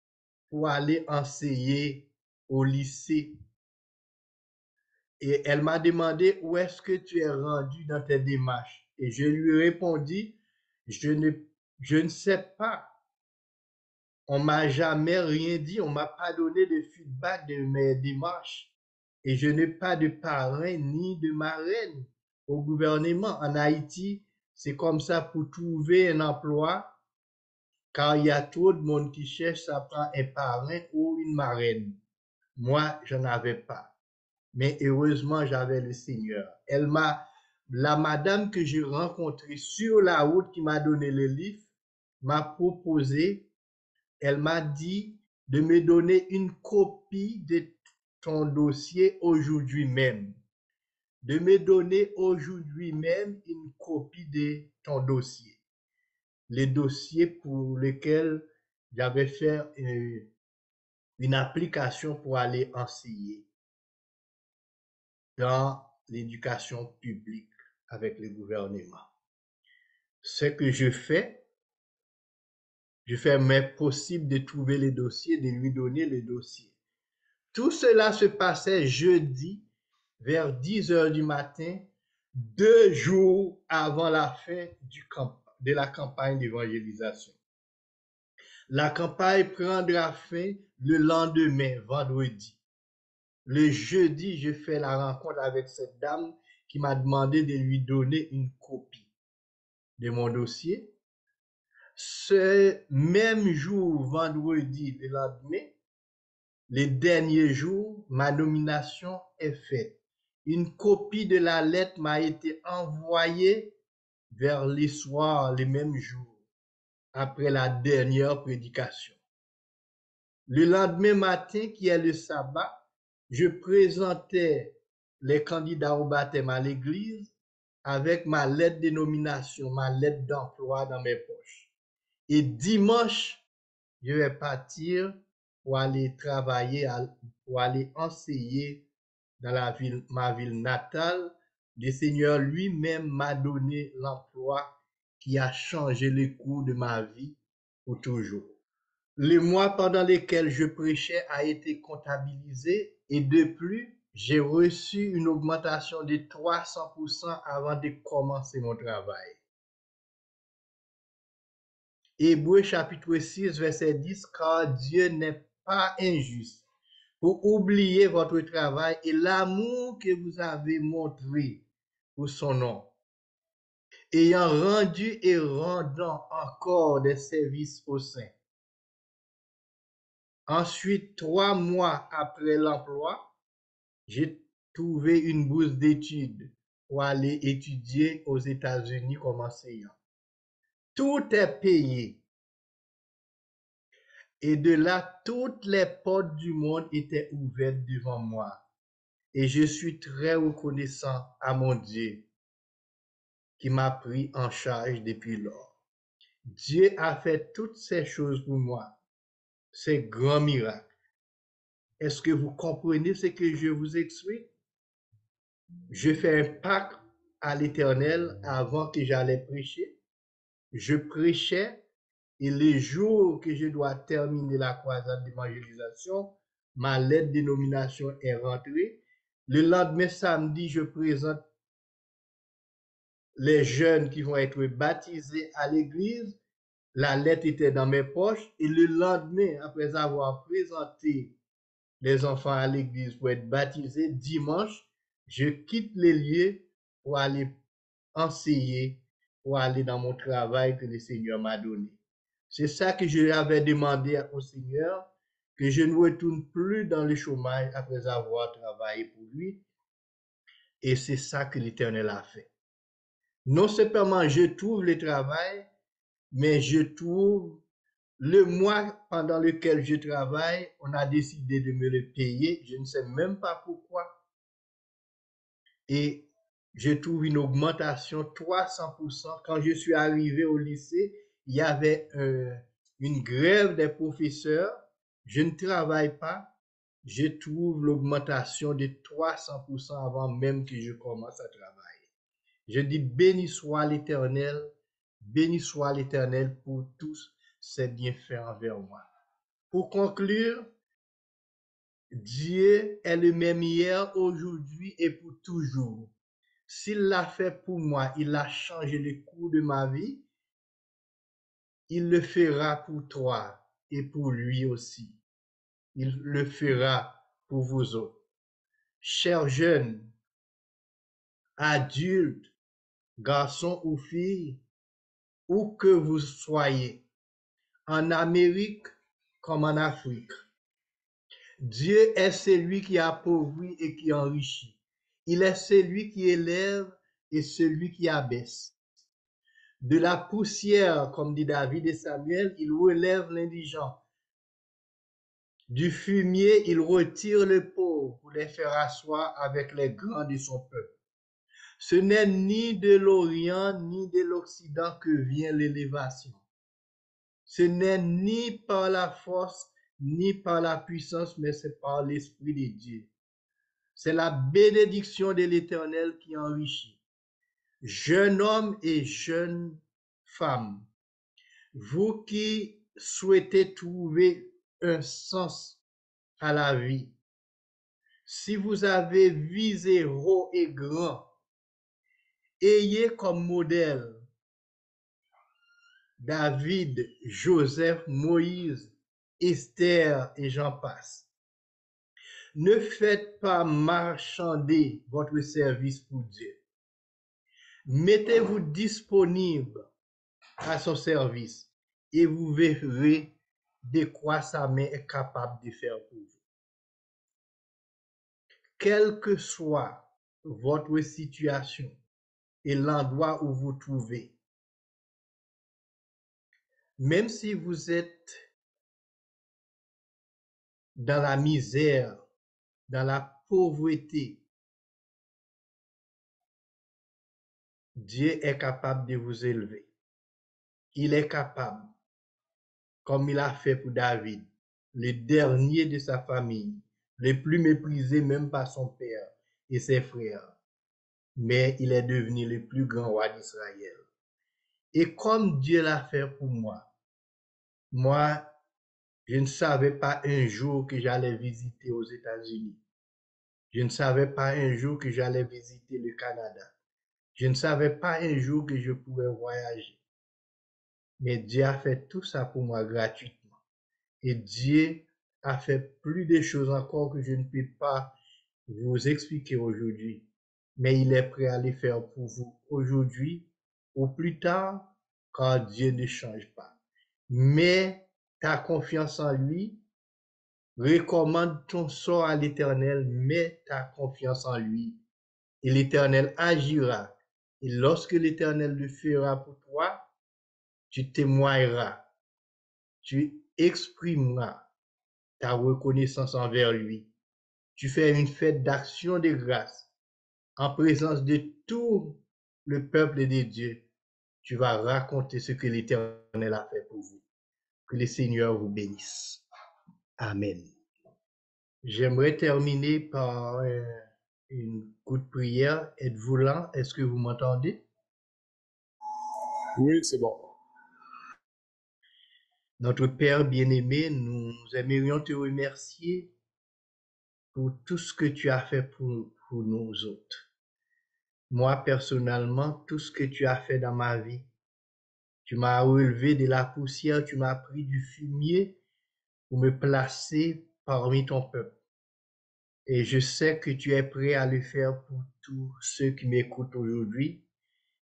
pour aller enseigner au lycée. Et elle m'a demandé où est-ce que tu es rendu dans tes démarches. Et je lui ai répondu, je ne sais pas. On m'a jamais rien dit, on m'a pas donné de feedback de mes démarches. Et je n'ai pas de parrain ni de marraine au gouvernement. En Haïti, c'est comme ça pour trouver un emploi. Quand il y a trop de monde qui cherche, ça prend un parrain ou une marraine. Moi, je n'en avais pas. Mais heureusement, j'avais le Seigneur. La madame que j'ai rencontrée sur la route qui m'a donné le livre, m'a proposé, elle m'a dit de me donner une copie de ton dossier aujourd'hui même. De me donner aujourd'hui même une copie de ton dossier. Les dossiers pour lesquels j'avais fait une application pour aller enseigner dans l'éducation publique avec le gouvernement. Ce que je fais mes possible de trouver les dossiers, de lui donner les dossiers. Tout cela se passait jeudi vers 10 heures du matin, 2 jours avant la fin de la campagne d'évangélisation. La campagne prendra fin le lendemain, vendredi. Le jeudi, je fais la rencontre avec cette dame qui m'a demandé de lui donner une copie de mon dossier. Ce même jour, vendredi, le lendemain, les derniers jours, ma nomination est faite. Une copie de la lettre m'a été envoyée vers les soirs, les mêmes jours. après la dernière prédication. Le lendemain matin, qui est le sabbat, je présentais les candidats au baptême à l'église avec ma lettre de nomination, ma lettre d'emploi dans mes poches. Et dimanche, je vais partir pour aller travailler, pour aller enseigner dans ma ville natale. Le Seigneur lui-même m'a donné l'emploi qui a changé le cours de ma vie pour toujours. Le mois pendant lequel je prêchais a été comptabilisé et de plus, j'ai reçu une augmentation de 300% avant de commencer mon travail. Hébreux chapitre 6, verset 10, car Dieu n'est pas injuste pour oublier votre travail et l'amour que vous avez montré pour son nom, ayant rendu et rendant encore des services aux saints. Ensuite, 3 mois après l'emploi, j'ai trouvé une bourse d'études pour aller étudier aux États-Unis comme enseignant. Tout est payé. Et de là, toutes les portes du monde étaient ouvertes devant moi. Et je suis très reconnaissant à mon Dieu qui m'a pris en charge depuis lors. Dieu a fait toutes ces choses pour moi, ces grands miracles. Est-ce que vous comprenez ce que je vous explique? Je fais un pacte à l'Éternel avant que j'allais prêcher. Je prêchais et les jours que je dois terminer la croisade d'évangélisation, ma lettre de nomination est rentrée. Le lendemain samedi, je présente les jeunes qui vont être baptisés à l'église. La lettre était dans mes poches et le lendemain, après avoir présenté les enfants à l'église pour être baptisés, dimanche, je quitte les lieux pour aller enseigner, pour aller dans mon travail que le Seigneur m'a donné. C'est ça que je avais demandé au Seigneur, que je ne retourne plus dans le chômage après avoir travaillé pour lui. Et c'est ça que l'Éternel a fait. Non seulement je trouve le travail, mais je trouve le mois pendant lequel je travaille, on a décidé de me le payer. Je ne sais même pas pourquoi. Et je trouve une augmentation 300%. Quand je suis arrivé au lycée, il y avait une grève des professeurs. Je ne travaille pas. Je trouve l'augmentation de 300% avant même que je commence à travailler. Je dis béni soit l'Éternel pour tous ses bienfaits envers moi. Pour conclure, Dieu est le même hier, aujourd'hui et pour toujours. S'il l'a fait pour moi, il a changé le cours de ma vie, il le fera pour toi et pour lui aussi. Il le fera pour vous autres. Chers jeunes, adultes, garçons ou filles, où que vous soyez, en Amérique comme en Afrique, Dieu est celui qui appauvrit et qui enrichit. Il est celui qui élève et celui qui abaisse. De la poussière, comme dit David et Samuel, il relève l'indigent. Du fumier, il retire les pauvres pour les faire asseoir avec les grands de son peuple. Ce n'est ni de l'Orient ni de l'Occident que vient l'élévation. Ce n'est ni par la force ni par la puissance, mais c'est par l'Esprit de Dieu. C'est la bénédiction de l'Éternel qui enrichit. Jeune homme et jeune femme, vous qui souhaitez trouver un sens à la vie, si vous avez visé haut et grand, ayez comme modèle David, Joseph, Moïse, Esther et j'en passe. Ne faites pas marchander votre service pour Dieu. Mettez-vous disponible à son service et vous verrez de quoi sa main est capable de faire pour vous. Quelle que soit votre situation et l'endroit où vous trouvez, même si vous êtes dans la misère, dans la pauvreté, Dieu est capable de vous élever. Il est capable, comme il a fait pour David, le dernier de sa famille, le plus méprisé même par son père et ses frères. Mais il est devenu le plus grand roi d'Israël. Et comme Dieu l'a fait pour moi, je ne savais pas un jour que j'allais visiter aux États-Unis. Je ne savais pas un jour que j'allais visiter le Canada. Je ne savais pas un jour que je pourrais voyager. Mais Dieu a fait tout ça pour moi gratuitement. Et Dieu a fait plus de choses encore que je ne peux pas vous expliquer aujourd'hui. Mais il est prêt à les faire pour vous aujourd'hui ou plus tard, car Dieu ne change pas. Mais ta confiance en lui, recommande ton sort à l'Éternel, mets ta confiance en lui, et l'Éternel agira. Et lorsque l'Éternel le fera pour toi, tu témoigneras, tu exprimeras ta reconnaissance envers lui. Tu fais une fête d'action de grâce en présence de tout le peuple de Dieu. Tu vas raconter ce que l'Éternel a fait pour vous. Que le Seigneur vous bénisse. Amen. J'aimerais terminer par une courte prière. Êtes-vous là? Est-ce que vous m'entendez? Oui, c'est bon. Notre Père bien-aimé, nous aimerions te remercier pour tout ce que tu as fait pour nous autres. Moi, personnellement, tout ce que tu as fait dans ma vie, tu m'as relevé de la poussière, tu m'as pris du fumier pour me placer parmi ton peuple. Et je sais que tu es prêt à le faire pour tous ceux qui m'écoutent aujourd'hui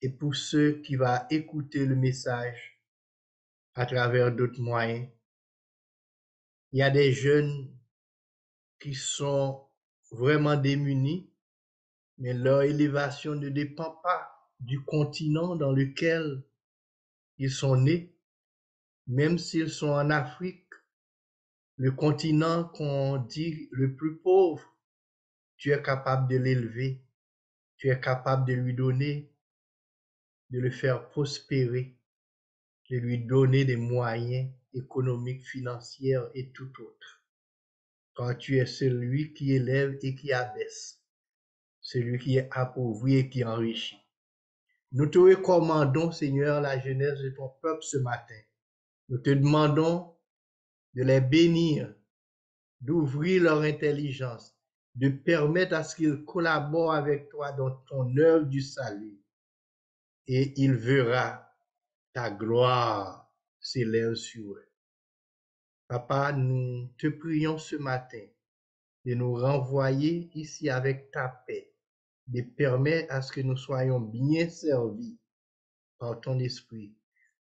et pour ceux qui vont écouter le message à travers d'autres moyens. Il y a des jeunes qui sont vraiment démunis, mais leur élévation ne dépend pas du continent dans lequel ils sont nés, même s'ils sont en Afrique, le continent qu'on dit le plus pauvre. Tu es capable de l'élever, tu es capable de lui donner, de le faire prospérer, de lui donner des moyens économiques, financiers et tout autre. Car tu es celui qui élève et qui abaisse, celui qui est appauvri et qui enrichit. Nous te recommandons, Seigneur, la jeunesse de ton peuple ce matin. Nous te demandons de les bénir, d'ouvrir leur intelligence, de permettre à ce qu'ils collaborent avec toi dans ton œuvre du salut. Et il verra ta gloire s'élève sur eux. Papa, nous te prions ce matin de nous renvoyer ici avec ta paix, de permettre à ce que nous soyons bien servis par ton esprit.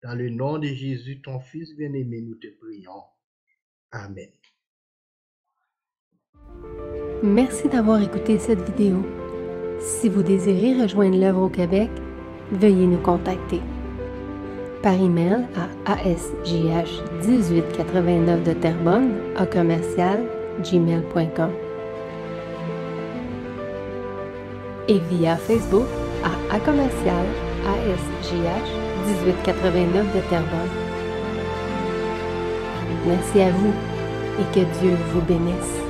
Dans le nom de Jésus, ton Fils bien-aimé, nous te prions. Amen. Merci d'avoir écouté cette vidéo. Si vous désirez rejoindre l'œuvre au Québec, veuillez nous contacter par email à asjh1889 de Terrebonne @gmail.com et via Facebook à @asjh1889 de Terrebonne. Merci à vous et que Dieu vous bénisse.